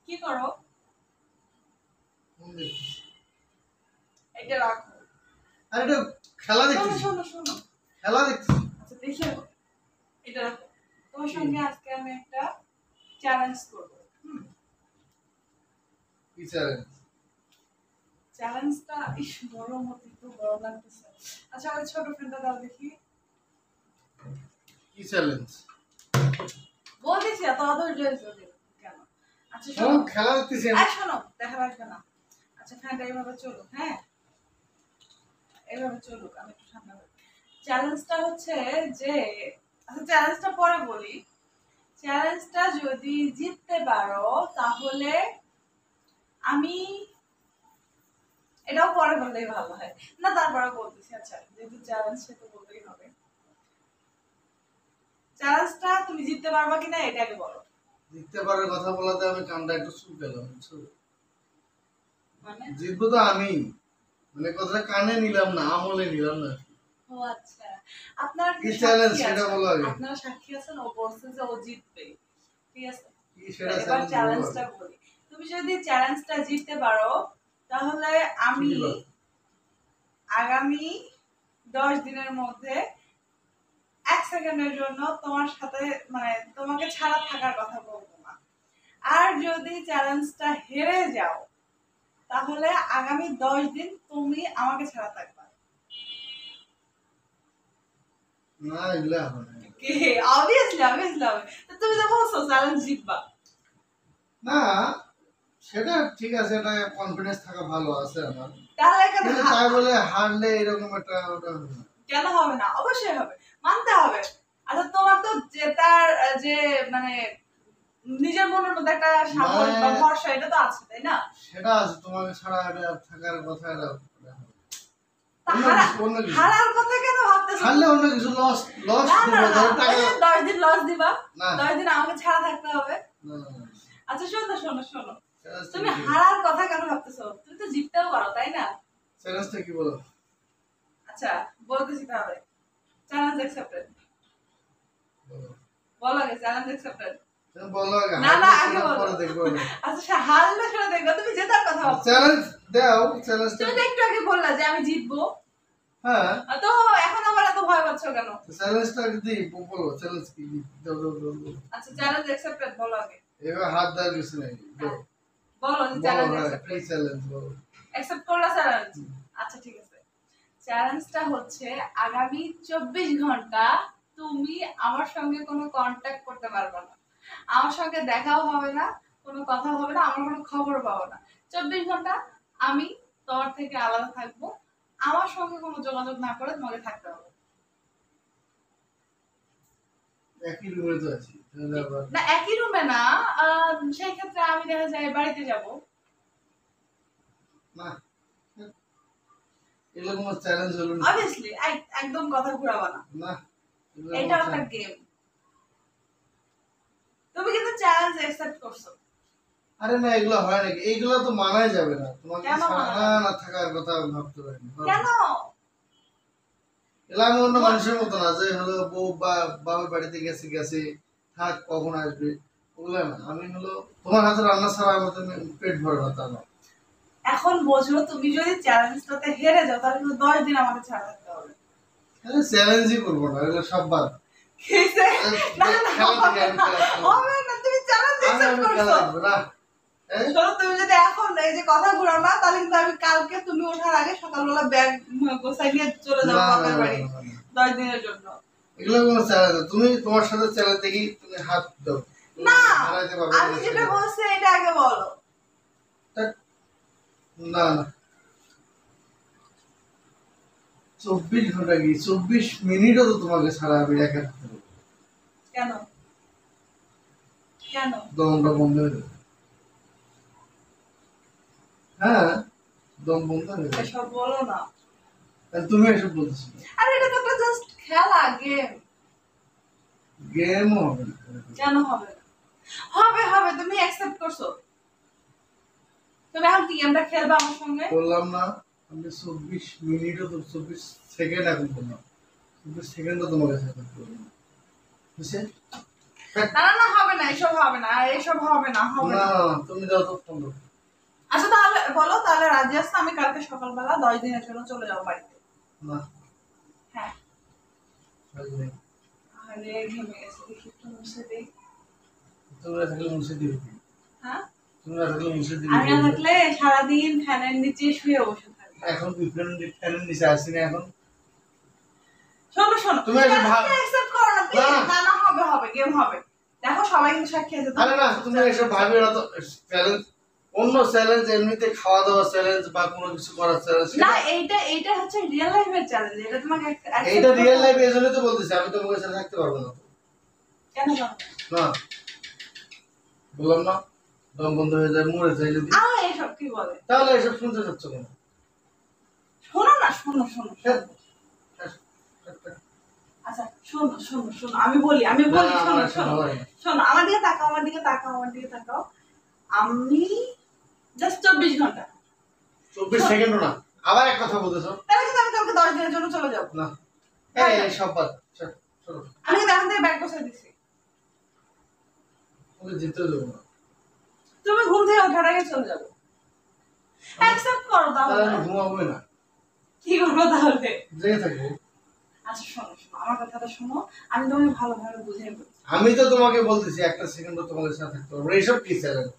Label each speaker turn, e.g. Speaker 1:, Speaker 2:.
Speaker 1: কি করো? এটা রাখো।
Speaker 2: আরে এটা খেলা দেখতেছি।
Speaker 1: শোনো শোনো
Speaker 2: খেলা দেখতেছি।
Speaker 1: আচ্ছা দেখো, এটা রাখো। তোমার সঙ্গে আজকে আমি একটা চ্যালেঞ্জ করব।
Speaker 2: কি চ্যালেঞ্জ?
Speaker 1: চ্যালেঞ্জটা বড় মতো একটু বড় লাগতেছে। আচ্ছা ওই ছোট ফ্রেন্ডটা দাও দেখি।
Speaker 2: কি চ্যালেঞ্জ?
Speaker 1: বলতেছি এত অধৈর্য হয়েছে কেন? আচ্ছা শোনো,
Speaker 2: খেলা দেখতেছি।
Speaker 1: শোনো, দেখা লাগবে না। আচ্ছা ফ্যানটা এইভাবে চলো, হ্যাঁ এইভাবে চলুক, আমি একটু ঠান্ডা হই। চ্যালেঞ্জটা হচ্ছে যে, আচ্ছা চ্যালেঞ্জটা পরে বলি। চ্যালেঞ্জটা যদি জিততে পারো তাহলে আমি, এটাও পরে বললেই ভালো হয় না, তারপরে বলতেছি। আচ্ছা যেহেতু চ্যালেঞ্জ সে তো বলতেই হবে। চ্যালেঞ্জটা তুমি জিততে পারবা কিনা এটা আগে বলো।
Speaker 2: জিততে পারার কথা বলাতে আমি কানটা একটু চুলকালাম, বুঝছো?
Speaker 1: মানে
Speaker 2: জিতবো তো আমি, মানে কথাটা কানে নিলাম না, আমলে নিলাম না।
Speaker 1: ও আচ্ছা, আপনারা
Speaker 2: কি চ্যালেঞ্জ সেটা বলো আগে।
Speaker 1: আপনারা সাক্ষী আছেন, ও বলছে যে ও জিতবে, ঠিক আছে?
Speaker 2: কি সেটা
Speaker 1: এবার
Speaker 2: চ্যালেঞ্জ
Speaker 1: চ্যালেঞ্জটা বলি। তুমি যদি চ্যালেঞ্জটা জিততে পারো তাহলে আমি আগামী 10 দিনের মধ্যে 1 সেকেন্ডের জন্য তোমার সাথে, মানে তোমাকে ছাড়া থাকার কথা বলবো না। আর যদি চ্যালেঞ্জটা হেরে যাও তাহলে আগামী 10 দিন তুমি আমাকে ছাড়া থাকবা।
Speaker 2: না এগুলা হবে না।
Speaker 1: কি obviously তো তুমি তো বলছো চ্যালেঞ্জ জিতবা।
Speaker 2: না সেটা ঠিক আছে, এটা কনফিডেন্স থাকা ভালো আছে আমার।
Speaker 1: তাহলে
Speaker 2: কিন্তু তাই বলে হারলে এরকম একটা ওটা হবে না।
Speaker 1: কেন হবে না? অবশ্যই হবে, মানতে হবে। আচ্ছা তোমার তো জেতার যে মানে নিজের মনের মধ্যে একটা সাহস বা ভরসা এটা তো আছে, তাই না?
Speaker 2: সেটা আছে, তোমাকে ছাড়া এটা থাকার কথা, এটা
Speaker 1: হারার কথা কেন ভাবতেছো?
Speaker 2: হারলে অন্য কিছু লস লস করবে, ধরো টাকা
Speaker 1: 10 দিন লস দিবা, 10 দিন আমাকে ছাড়া থাকতে হবে। আচ্ছা শোনো শোনো শোনো, তুমি হারার কথা কেন ভাবতেছো? তুমি তো জিততেও পারো, তাই না?
Speaker 2: চ্যালেঞ্জটা কি বলো?
Speaker 1: আচ্ছা বলতেছি তাহলে, চ্যালেঞ্জ অ্যাকসেপ্টেড। বলো আগে চ্যালেঞ্জ অ্যাকসেপ্টেড।
Speaker 2: বলো আগে।
Speaker 1: না না আগে বলো,
Speaker 2: পরে দেখবো।
Speaker 1: আচ্ছা হারলে সেটা দেখো, তুমি জেতার কথা ভাবছো।
Speaker 2: চ্যালেঞ্জ দাও, চ্যালেঞ্জ
Speaker 1: তুমি তো একটু আগে বললা যে আমি জিতবো।
Speaker 2: হ্যাঁ
Speaker 1: তো এখন আবার এত ভয় পাচ্ছ কেন?
Speaker 2: চ্যালেঞ্জটা কি বলো, চ্যালেঞ্জ কি? দাও।
Speaker 1: আচ্ছা চ্যালেঞ্জ অ্যাকসেপ্টেড বলো আগে।
Speaker 2: এবার হাত দেওয়ার কিছু নাই,
Speaker 1: বলো যে চ্যালেঞ্জ অ্যাকসেপ্টেড।
Speaker 2: কি চ্যালেঞ্জ বলো?
Speaker 1: অ্যাকসেপ্ট করলা চ্যালেঞ্জ? আচ্ছা ঠিক আছে। চ্যালেঞ্জটা হচ্ছে আগামী 24 ঘন্টা তুমি আমার সঙ্গে কোনো কন্টাক্ট করতে পারবে না, আমার সঙ্গে দেখাও হবে না, কোনো কথা হবে না, আমার কোনো খবর পাবো না। 24 ঘন্টা আমি তোমার থেকে আলাদা থাকবো, আমার সঙ্গে কোনো যোগাযোগ না করে তোমাকে থাকতে হবে।
Speaker 2: একই রুমে তো আছি
Speaker 1: না একই রুমে না, সেই ক্ষেত্রে আমি দেখা যায় বাড়িতে যাব।
Speaker 2: না এগুলো কোনো চ্যালেঞ্জ হলো না।
Speaker 1: অবভিয়াসলি একদম কথা ঘুরাবা না,
Speaker 2: না
Speaker 1: এটা একটা গেম। তুমি কিন্তু চ্যালেঞ্জ অ্যাকসেপ্ট করছো।
Speaker 2: আরে না এগুলো হয় নাকি? এইগুলো তো মানাই যাবে না, তোমাকে
Speaker 1: কেন
Speaker 2: না থাকার কথা ভাবতে পারি না।
Speaker 1: কেন?
Speaker 2: এগুলো আমি অন্য মানুষের মতো না যে হলো বউ বা বাবার বাড়িতে গেছে থাক কখন আসবে, ওগুলো না। আমি হলো তোমার হাতে রান্না ছাড়া আমাদের পেট ভরে না, তা না।
Speaker 1: এখন বোঝো, তুমি যদি চ্যালেঞ্জটাতে হেরে যাও তাহলে কিন্তু 10 দিন আমাকে ছাড়া থাকতে হবে।
Speaker 2: চ্যালেঞ্জই করবো না, এগুলো সব বাদ।
Speaker 1: হবে না, তুমি চ্যালেঞ্জ অ্যাকসেপ্ট করছো না। শোনো তুমি যদি এখন এই যে কথা ঘুরাও না তাহলে কিন্তু আমি কালকে তুমি ওঠার আগে সকালবেলা ব্যাগ গোছাই নিয়ে চলে যাবো বাপের বাড়ি 10 দিনের জন্য।
Speaker 2: এগুলো কোনো চ্যালেঞ্জ, তুমি তোমার সাথে চ্যালেঞ্জ দেখি তুমি হাত দাও
Speaker 1: না, আমি যেটা বলছি এটা আগে বলো।
Speaker 2: না না 24 ঘন্টা কি 24 মিনিটও তো তোমাকে ছাড়া আমি একা থাকতে পারবো।
Speaker 1: কেন কেন?
Speaker 2: দমটা বন্ধ হয়ে যাবে। হ্যাঁ দম বন্ধ হয়ে যাবে।
Speaker 1: এসব বলো না,
Speaker 2: তুমি এসব বলছো।
Speaker 1: আরে এটা তো জাস্ট খেলা, গেম।
Speaker 2: গেমও হবে না।
Speaker 1: কেন হবে না? হবে হবে, তুমি অ্যাকসেপ্ট করছো। তুমি এখন কি গেমটা খেলবে আমার সঙ্গে?
Speaker 2: বললাম না আমি 24 মিনিটও তো 24 সেকেন্ড এখন বললাম, 24 সেকেন্ডও তোমাকে সাথে করবো না, বুঝছে?
Speaker 1: না না না হবে না, এসব হবে না, এসব হবে না, হবে
Speaker 2: না
Speaker 1: না।
Speaker 2: তুমি দাও তো ফোন দাও।
Speaker 1: আচ্ছা তাহলে বলো, তাহলে রাজি আসছে আমি কালকে সকালবেলা 10 দিনের জন্য চলে যাবো বাড়িতে?
Speaker 2: না
Speaker 1: হ্যাঁ।
Speaker 2: রাজি নেই।
Speaker 1: আরে ঘেমে গেছে, দেখি একটু মুছে দেই।
Speaker 2: তুমি না থাকলে মুছে দিবে কি?
Speaker 1: হ্যাঁ,
Speaker 2: তুমি না থাকলে মুছে দিবে
Speaker 1: আমি না থাকলে সারাদিন ফ্যানের নিচে শুয়ে বসে থাকবো।
Speaker 2: এখন ফ্যানের নিচে আসি না এখন।
Speaker 1: শোনো শোনো,
Speaker 2: তুমি এসে
Speaker 1: অ্যাকসেপ্ট করো না প্লিজ।
Speaker 2: না।
Speaker 1: না না হবে হবে, গেম হবে। দেখো সবাই কিন্তু সাক্ষী আছে।
Speaker 2: আরে না তুমি এসব ভাবি না তো। চ্যালেঞ্জ, অন্য চ্যালেঞ্জ এমনিতে খাওয়া দাওয়া চ্যালেঞ্জ বা কোনো কিছু করার চ্যালেঞ্জ
Speaker 1: না, এইটা হচ্ছে রিয়েল লাইফের চ্যালেঞ্জ, এটা তোমাকে accept
Speaker 2: এইটা
Speaker 1: করতে
Speaker 2: রিয়েল
Speaker 1: হবে।
Speaker 2: লাইফে এজন্যই তো বলতেছি আমি তোমাকে সাথে থাকতে পারবো না।
Speaker 1: কেন পারবে না?
Speaker 2: না বললাম না, দম বন্ধ হয়ে যায়, মরে যায় যদি,
Speaker 1: আমার এইসব কি বলে?
Speaker 2: তাহলে এসব শুনতে চাচ্ছ কেন?
Speaker 1: শোনো না, শোনো শোনো
Speaker 2: হ্যাঁ।
Speaker 1: আচ্ছা শোনো শোনো শোনো, আমি বলি শোনো শোনো শোনো, আমার দিকে তাকাও, আমার দিকে তাকাও, আমার দিকে তাকাও। আমি জাস্ট 24 ঘন্টা।
Speaker 2: 24 সেকেন্ডও না, আবার এক কথা বলতেছো।
Speaker 1: তাহলে কিন্তু আমি কালকে 10 দিনের জন্য চলে যাবো।
Speaker 2: না এই সব বাদ, চলো
Speaker 1: আমি কিন্তু এখন থেকে ব্যাগ বসাই দিছি।
Speaker 2: ওকে যেতে দেবো না।
Speaker 1: তুমি ঘুম থেকে ওঠার আগে চলে যাবো। অ্যাকসেপ্ট করো
Speaker 2: তাহলে
Speaker 1: তাহলে।
Speaker 2: আমি ঘুমাবোই না,
Speaker 1: কি করবো তাহলে?
Speaker 2: জেগে থাকবো।
Speaker 1: আচ্ছা শোনো শোনো, আমার কথাটা শোনো, আমি তোমাকে ভালোভাবে বুঝিয়ে বলছি।
Speaker 2: আমি তো তোমাকে বলতেছি একটা সেকেন্ডও তোমাদের সাথে থাকতে পারবো না। এইসব কি চ্যালেঞ্জ?